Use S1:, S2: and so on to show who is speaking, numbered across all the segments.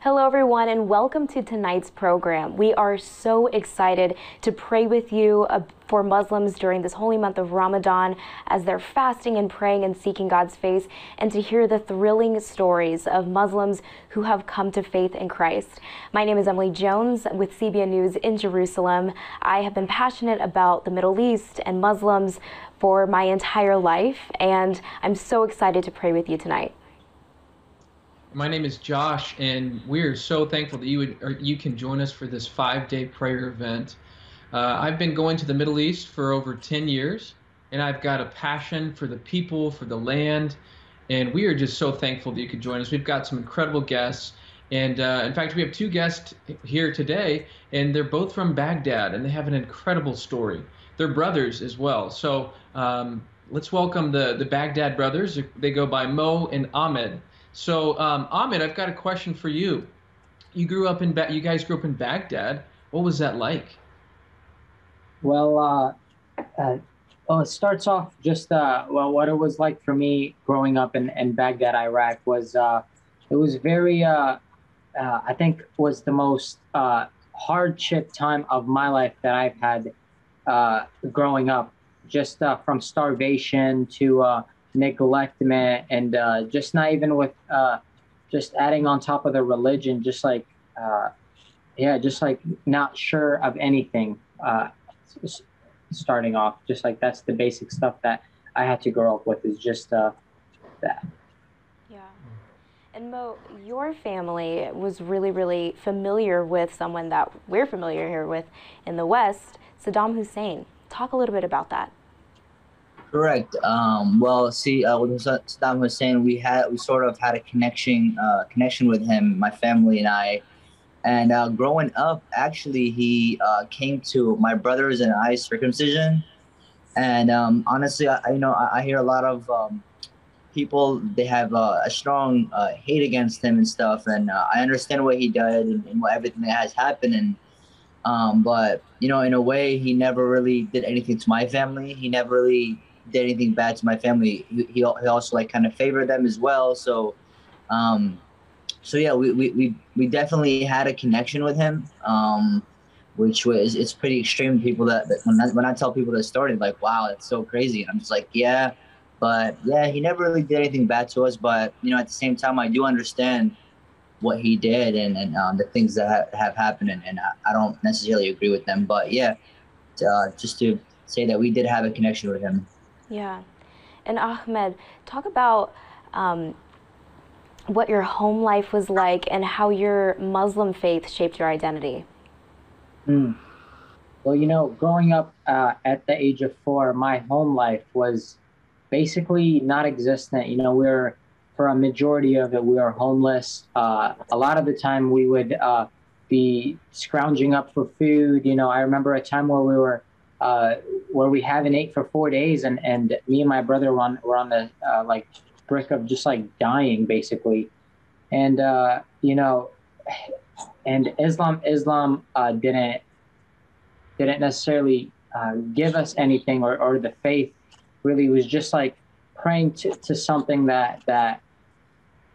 S1: Hello, everyone, and welcome to tonight's program. We are so excited to pray with you for Muslims during this holy month of Ramadan as they're fasting and praying and seeking God's face, and to hear the thrilling stories of Muslims who have come to faith in Christ. My name is Emily Jones with CBN News in Jerusalem. I have been passionate about the Middle East and Muslims for my entire life, and I'm so excited to pray with you tonight.
S2: My name is Josh, and we're so thankful that you can join us for this 5-day prayer event. I've been going to the Middle East for over 10 years, and I've got a passion for the people, for the land, and we are just so thankful that you could join us. We've got some incredible guests, and in fact, we have 2 guests here today, and they're both from Baghdad, and they have an incredible story. They're brothers as well. So let's welcome the Baghdad brothers. They go by Mo and Ahmed. So, Ahmed, I've got a question for you. You guys grew up in Baghdad. What was that like?
S3: Well, it starts off just what it was like for me growing up in Baghdad, Iraq was it was very I think was the most hardship time of my life that I've had growing up, just from starvation to neglectment, and just not even with just adding on top of the religion, just like not sure of anything, starting off, just like that's the basic stuff that I had to grow up with, is just that.
S1: Yeah. And Mo, your family was really familiar with someone that we're familiar here with in the West, Sadaam Hussein. Talk a little bit about that.
S4: Correct. Well, see, with Sadaam Hussein, we sort of had a connection with him, my family and I. And growing up, actually, he came to my brother's and I's circumcision. And honestly, I hear a lot of people, they have a strong hate against him and stuff. And I understand what he did and what everything that has happened. And but in a way, he never really did anything to my family. He never really did anything bad to my family. He also like kind of favored them as well. So yeah, we definitely had a connection with him, which was, it's pretty extreme. People that when I tell people that story, like, wow, that's so crazy. And I'm just like, yeah, but yeah, he never really did anything bad to us. But at the same time, I do understand what he did and the things that have happened, and I don't necessarily agree with them. But yeah, just to say that we did have a connection with him.
S1: Yeah. And Ahmed, talk about what your home life was like and how your Muslim faith shaped your identity.
S3: Well, growing up at the age of 4, my home life was basically not existent. For a majority of it, we were homeless. A lot of the time we would be scrounging up for food. I remember a time where we haven't ate for 4 days, and me and my brother were on the like brick of just like dying basically. And and Islam didn't necessarily give us anything, or the faith really was just like praying to something that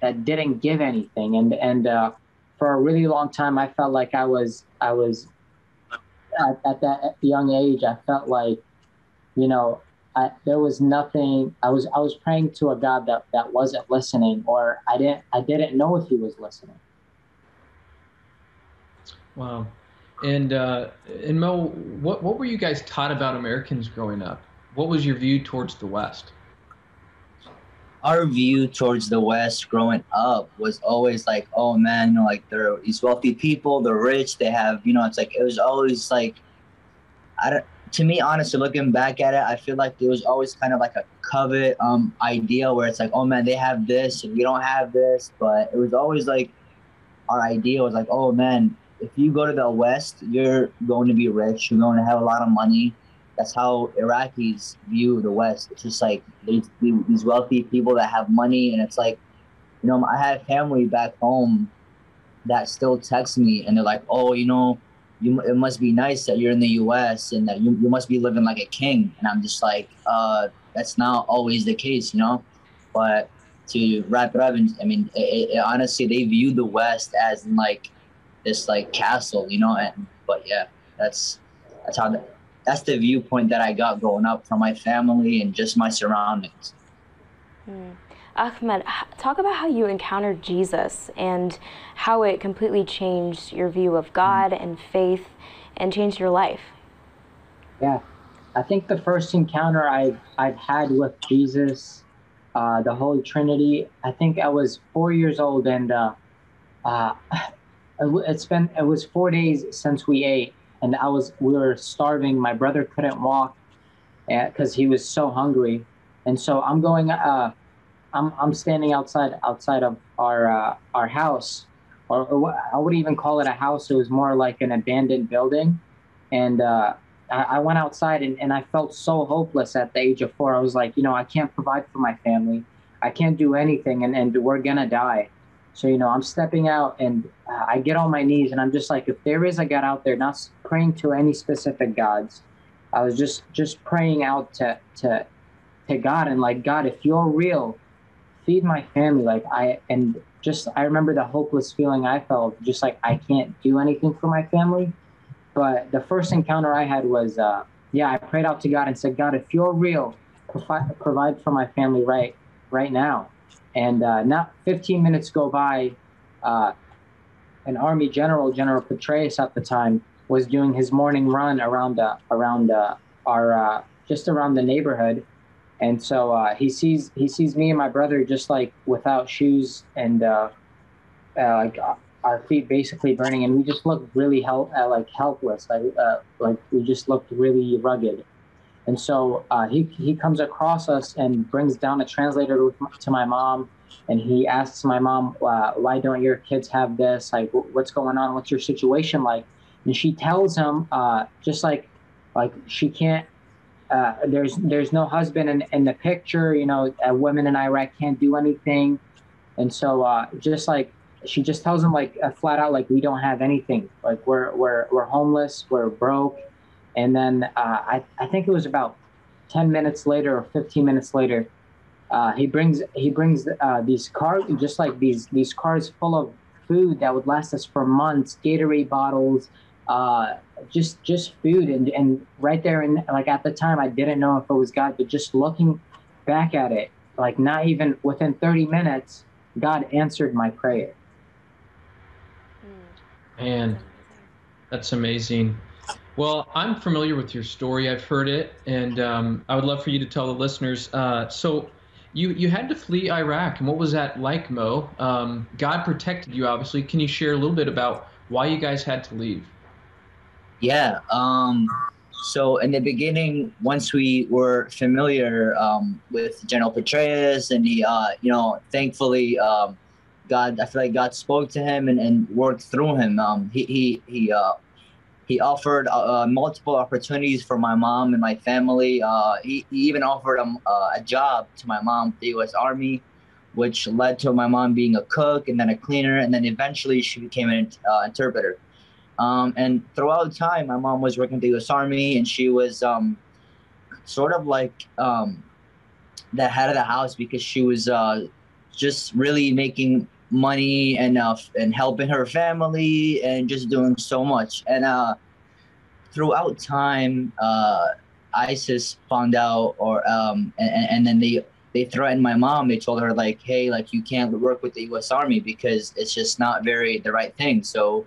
S3: didn't give anything. And for a really long time, I felt like I was at that young age, I felt like, there was nothing. I was praying to a God that wasn't listening, or I didn't know if he was listening.
S2: Wow. And Mo, what were you guys taught about Americans growing up? What was your view towards the West?
S4: Our view towards the West growing up was always like, oh man, like they're these wealthy people, they're rich, they have, it's like, it was always like, to me, honestly, looking back at it, I feel like it was always kind of like a covet idea where it's like, oh man, they have this and we don't have this. But it was always like, our idea was like, oh man, if you go to the West, you're going to be rich, you're going to have a lot of money. That's how Iraqis view the West. It's just like these wealthy people that have money. And it's like, I have family back home that still text me and they're like, oh, it must be nice that you're in the U.S. and that you must be living like a king. And I'm just like, that's not always the case, But to wrap it up, and I mean, honestly, they view the West as like this like castle, you know. And but yeah, that's how that's the viewpoint that I got growing up from my family and just my surroundings.
S1: Ahmed, talk about how you encountered Jesus and how it completely changed your view of God and faith and changed your life.
S3: Yeah, I think the first encounter I've had with Jesus, the Holy Trinity, I think I was 4 years old, and it was 4 days since we ate, and we were starving. My brother couldn't walk because he was so hungry, and so I'm going. I'm standing outside of our house, or I wouldn't even call it a house. It was more like an abandoned building, and I went outside, and I felt so hopeless at the age of 4. I was like, I can't provide for my family, I can't do anything, and we're gonna die. So I'm stepping out, and I get on my knees, and I'm just like, if there is a God out there, not praying to any specific gods. I was just praying out to God, and like, God, if you're real, feed my family. I remember the hopeless feeling I felt, just like I can't do anything for my family. But the first encounter I had was, I prayed out to God and said, God, if you're real, provide for my family right now. And not 15 minutes go by, an Army General Petreaus at the time, was doing his morning run around just around the neighborhood. And so he sees me and my brother just like without shoes, and like our feet basically burning, and we just looked really helpless, like we just looked really rugged. And so he comes across us and brings down a translator to my mom, and he asks my mom, why don't your kids have this? Like, what's going on? What's your situation like? And she tells him just like she can't. There's no husband in the picture. Women in Iraq can't do anything, and so she just tells him flat out, like, we don't have anything. Like, we're homeless, we're broke. And then I think it was about 10 minutes later or 15 minutes later, he brings these cars, just like these cars full of food that would last us for months, Gatorade bottles, just food. And right there, and like at the time I didn't know if it was God, but just looking back at it, like not even within 30 minutes, God answered my prayer.
S2: Man, that's amazing. Well, I'm familiar with your story. I've heard it, and I would love for you to tell the listeners. So you had to flee Iraq, and what was that like, Mo? God protected you, obviously. Can you share a little bit about why you guys had to leave?
S4: Yeah. So in the beginning, once we were familiar with General Petreaus, and he, thankfully, I feel like God spoke to him and worked through him. He offered multiple opportunities for my mom and my family. He even offered a job to my mom, the U.S. Army, which led to my mom being a cook and then a cleaner, and then eventually she became an interpreter. And throughout time, my mom was working at the U.S. Army, and she was sort of like the head of the house, because she was just really making money and helping her family and just doing so much. And throughout time, ISIS found out, and then they threatened my mom. They told her, like, hey, like, you can't work with the U.S. Army because it's just not the right thing. So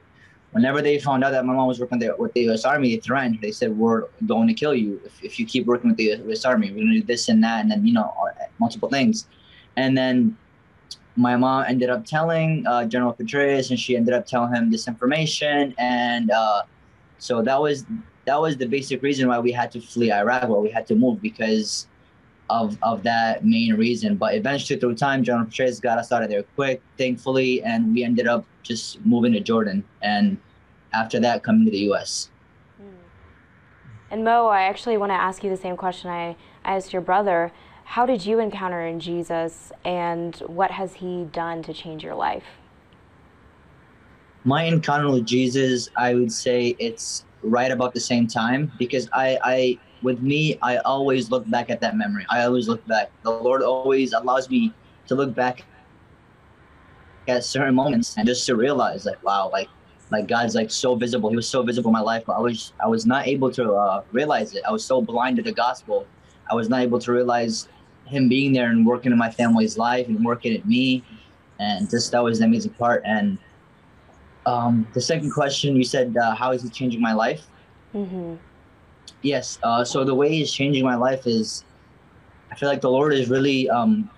S4: whenever they found out that my mom was working with the U.S. Army, they threatened. They said, we're going to kill you if you keep working with the U.S. Army. We're going to do this and that, and then multiple things. And then my mom ended up telling General Petreaus, and she ended up telling him this information. And so that was the basic reason why we had to flee Iraq, why we had to move, because of that main reason. But eventually, through time, General Petreaus got us out of there quick, thankfully, and we ended up just moving to Jordan, and after that, coming to the U.S.
S1: And Mo, I actually want to ask you the same question I asked your brother. How did you encounter in Jesus, and what has he done to change your life?
S4: My encounter with Jesus, I would say it's right about the same time, because with me, I always look back at that memory. I always look back. The Lord always allows me look back at certain moments and just to realize like, wow, like God's like so visible. He was so visible in my life, but I was not able to realize it. I was so blind to the gospel. I was not able to realize him being there and working in my family's life and working at me, and just that was the amazing part. And the second question you said, how is he changing my life?
S1: Mm-hmm.
S4: Yes. So the way he's changing my life is, I feel like the Lord is really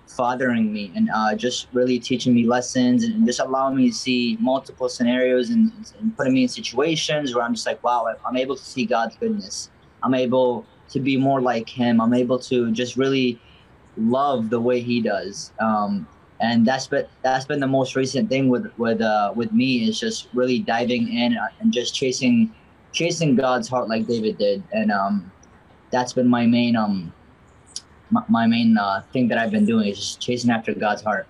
S4: fathering me and just really teaching me lessons and just allowing me to see multiple scenarios and putting me in situations where I'm just like, wow, I'm able to see God's goodness. I'm able to be more like him. I'm able to just really love the way he does. And that's been the most recent thing with me, is just really diving in and just chasing God's heart like David did. And that's been my main thing that I've been doing, is just chasing after God's heart.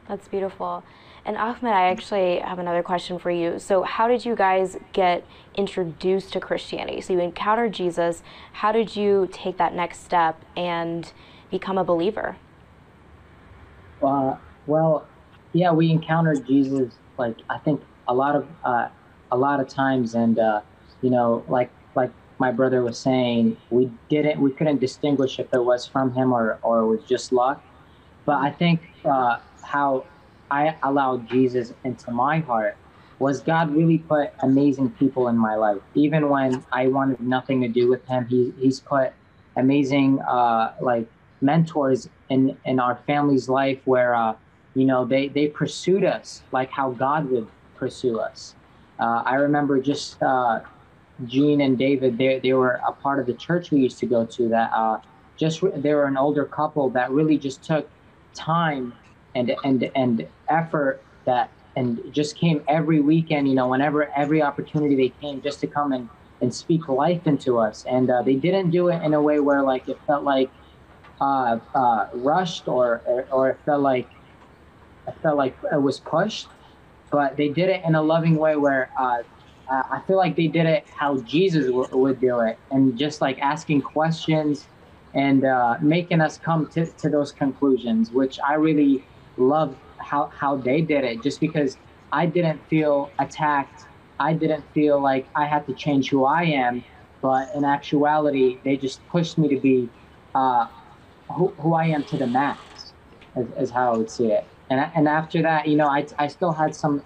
S1: That's beautiful. And Ahmed, I actually have another question for you. So how did you guys get introduced to Christianity? So you encountered Jesus. How did you take that next step and become a believer?
S3: Well, yeah, we encountered Jesus, like, I think a lot of times, and you know, like my brother was saying, we couldn't distinguish if it was from him or it was just luck. But I think how I allowed Jesus into my heart was God really put amazing people in my life. Even when I wanted nothing to do with him, he's put amazing like mentors in our family's life where you know, they pursued us like how God would pursue us. I remember just Gene and David, they were a part of the church we used to go to, that they were an older couple that really just took time and effort, that and just came every weekend, you know, whenever every opportunity they came, just to come and speak life into us. And they didn't do it in a way where like it felt like rushed or it felt like it was pushed, but they did it in a loving way where I feel like they did it how Jesus would do it, and just like asking questions and making us come to those conclusions, which I really loved how they did it, just because I didn't feel attacked. I didn't feel like I had to change who I am, but in actuality, they just pushed me to be who I am to the max, is how I would see it. And after that, you know, I still had some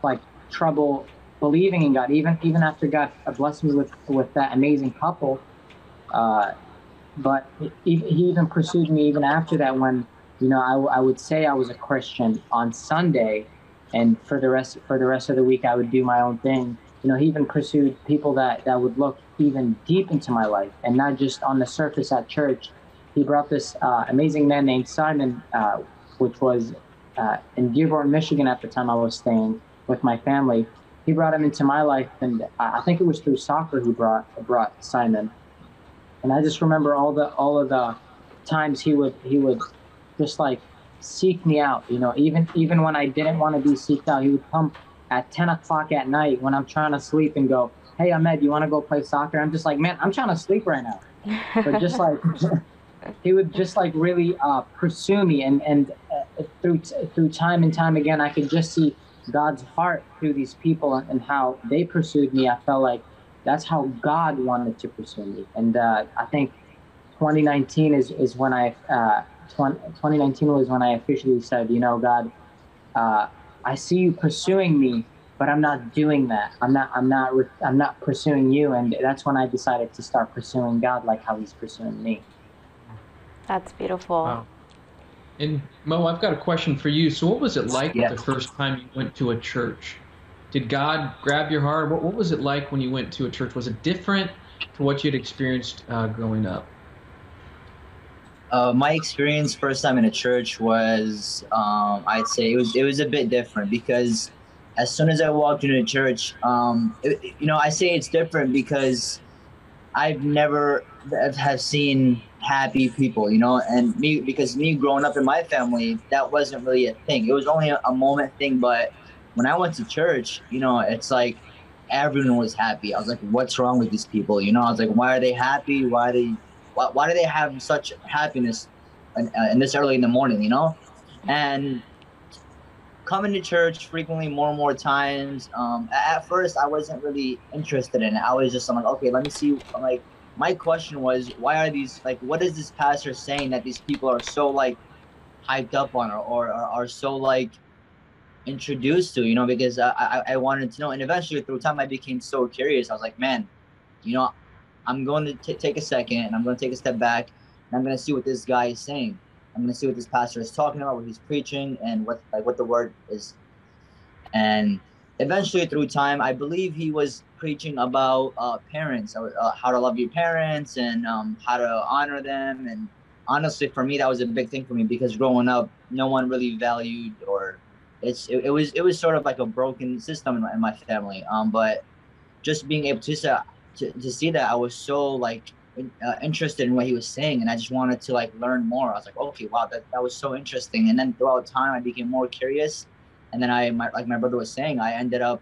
S3: like trouble believing in God, even after God blessed me with that amazing couple. But he even pursued me even after that, when, you know, I would say I was a Christian on Sunday, and for the rest of the week I would do my own thing. You know, he even pursued people that would look even deep into my life, and not just on the surface at church. He brought this amazing man named Simon, which was in Dearborn, Michigan at the time I was staying with my family. He brought him into my life, and I think it was through soccer he brought Simon. And I just remember all of the times he would just like seek me out. You know, even when I didn't want to be seeked out, he would come at 10 o'clock at night when I'm trying to sleep and go, "Hey, Ahmed, you want to go play soccer?" I'm just like, "Man, I'm trying to sleep right now." But just like he would just like really pursue me, and through time and time again, I could just see God's heart through these people and how they pursued me. I felt like that's how God wanted to pursue me. And I think 2019 is when 2019 was when I officially said, you know, God, I see you pursuing me, but I'm not doing that. I'm not pursuing you. And that's when I decided to start pursuing God like how he's pursuing me.
S1: That's beautiful.
S2: Wow. And Mo, I've got a question for you. So what was it like
S4: Yeah.
S2: the first time you went to a church? Did God grab your heart? What was it like when you went to a church? Was it different to what you'd experienced growing up?
S4: My experience first time in a church was, I'd say it was a bit different, because as soon as I walked into a church, you know, I say it's different because I've never have seen happy people, you know, and because me growing up in my family, that wasn't really a thing. It was only a moment thing. But when I went to church, you know, it's like everyone was happy. I was like, what's wrong with these people? You know, I was like, why are they happy? Why do they have such happiness and this early in the morning, you know, and coming to church frequently, more and more times. At first, I wasn't really interested in it. I was just, I'm like, okay, let me see. I'm like, my question was, why are these, like, what is this pastor saying that these people are so like hyped up on, or are so like introduced to, you know, because I wanted to know. And eventually through time, I became so curious. I was like, man, you know, I'm going to take a second, and I'm going to take a step back, and I'm going to see what this guy is saying. I'm going to see what this pastor is talking about, what he's preaching, and what the word is. And eventually through time, I believe he was preaching about parents, how to love your parents, and how to honor them. And honestly, for me, that was a big thing for me, because growing up, no one really valued, or it was sort of like a broken system in my family. But just being able to see that, I was so like interested in what he was saying, and I just wanted to like learn more. I was like, okay, wow, that was so interesting. And then throughout time, I became more curious, and then like my brother was saying, I ended up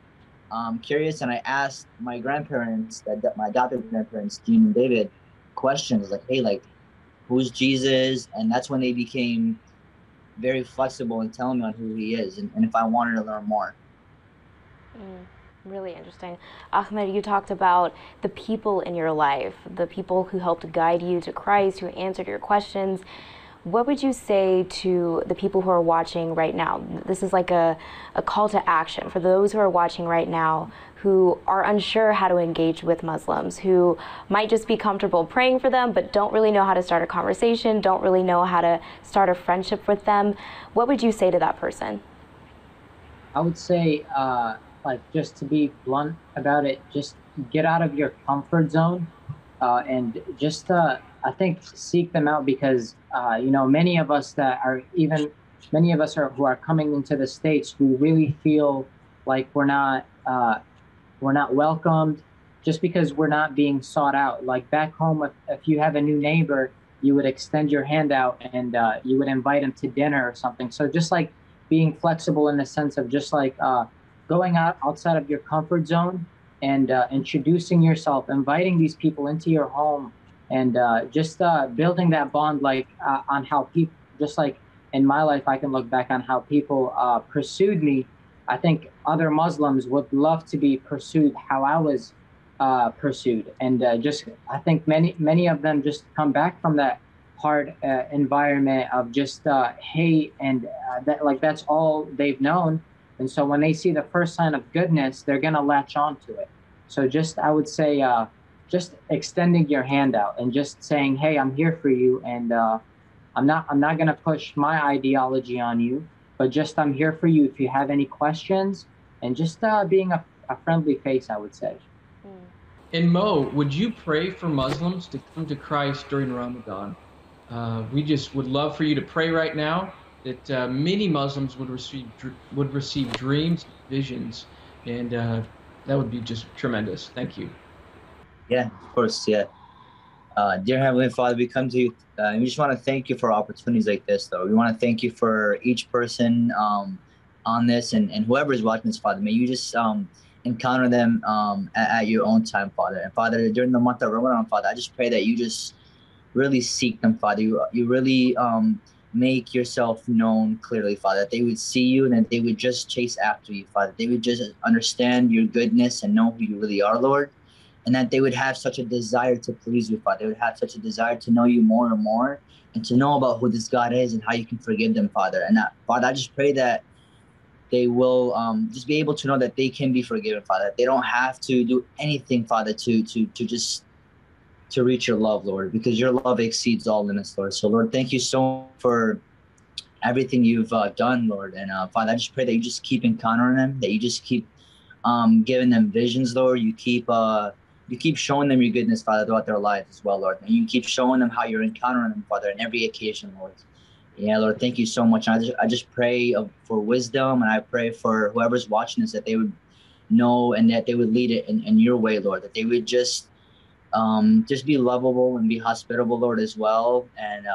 S4: curious, and I asked my grandparents, my adopted grandparents, Jean and David, questions like, hey, like, who's Jesus? And that's when they became very flexible in telling me on who he is, and if I wanted to learn more.
S1: Really interesting. Ahmed, you talked about the people in your life, the people who helped guide you to Christ, who answered your questions. What would you say to the people who are watching right now? This is like a call to action for those who are watching right now who are unsure how to engage with Muslims, who might just be comfortable praying for them, but don't really know how to start a conversation, don't really know how to start a friendship with them. What would you say to that person?
S3: I would say, like, just to be blunt about it, just get out of your comfort zone, and just, I think, seek them out, because, you know, many of us who are coming into the States, we really feel like we're not welcomed, just because we're not being sought out. Like back home, if you have a new neighbor, you would extend your hand out, and you would invite him to dinner or something. So just like being flexible in the sense of just like going outside of your comfort zone, and introducing yourself, inviting these people into your home, and just building that bond, like on how people, just like in my life, I can look back on how people pursued me. I think other Muslims would love to be pursued how I was pursued. And just, I think many of them just come back from that hard environment of just hate, and that's all they've known. And so when they see the first sign of goodness, they're going to latch on to it. So just, I would say, just extending your hand out and just saying, hey, I'm here for you. And I'm not going to push my ideology on you, but just I'm here for you if you have any questions, and just being a friendly face, I would say.
S2: And Mo, would you pray for Muslims to come to Christ during Ramadan? We just would love for you to pray right now that many Muslims would receive dreams, visions, and that would be just tremendous. Thank you.
S4: Yeah, of course. Yeah. Dear Heavenly Father, we come to you, and we just want to thank you for opportunities like this, though. We want to thank you for each person on this, and whoever is watching this, Father. May you just encounter them at your own time, Father. And Father, during the month of Ramadan, Father, I just pray that you just really seek them, Father. You really make yourself known clearly, Father, that they would see you, and that they would just chase after you, Father. They would just understand your goodness and know who you really are, Lord. And that they would have such a desire to please you, Father. They would have such a desire to know you more and more, and to know about who this God is and how you can forgive them, Father. And Father, I just pray that they will just be able to know that they can be forgiven, Father. They don't have to do anything, Father, to reach your love, Lord, because your love exceeds all limits, Lord. So, Lord, thank you so much for everything you've done, Lord. And Father, I just pray that you just keep encountering them, that you just keep giving them visions, Lord. You keep showing them your goodness, Father, throughout their lives as well, Lord. And you keep showing them how you're encountering them, Father, on every occasion, Lord. Yeah, Lord, thank you so much. And I just pray for wisdom, and I pray for whoever's watching this, that they would know, and that they would lead it in your way, Lord. That they would just be lovable and be hospitable, Lord, as well. And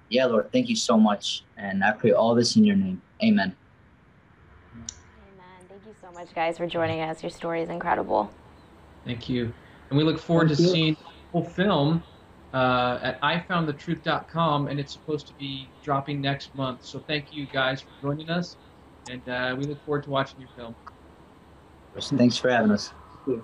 S4: yeah, Lord, thank you so much. And I pray all this in your name. Amen.
S1: Amen. Thank you so much, guys, for joining us. Your story is incredible.
S2: Thank you. And we look forward to seeing the whole film at ifoundthetruth.com, and it's supposed to be dropping next month. So thank you guys for joining us, and we look forward to watching your film.
S4: Thanks for having us.
S3: Thank you.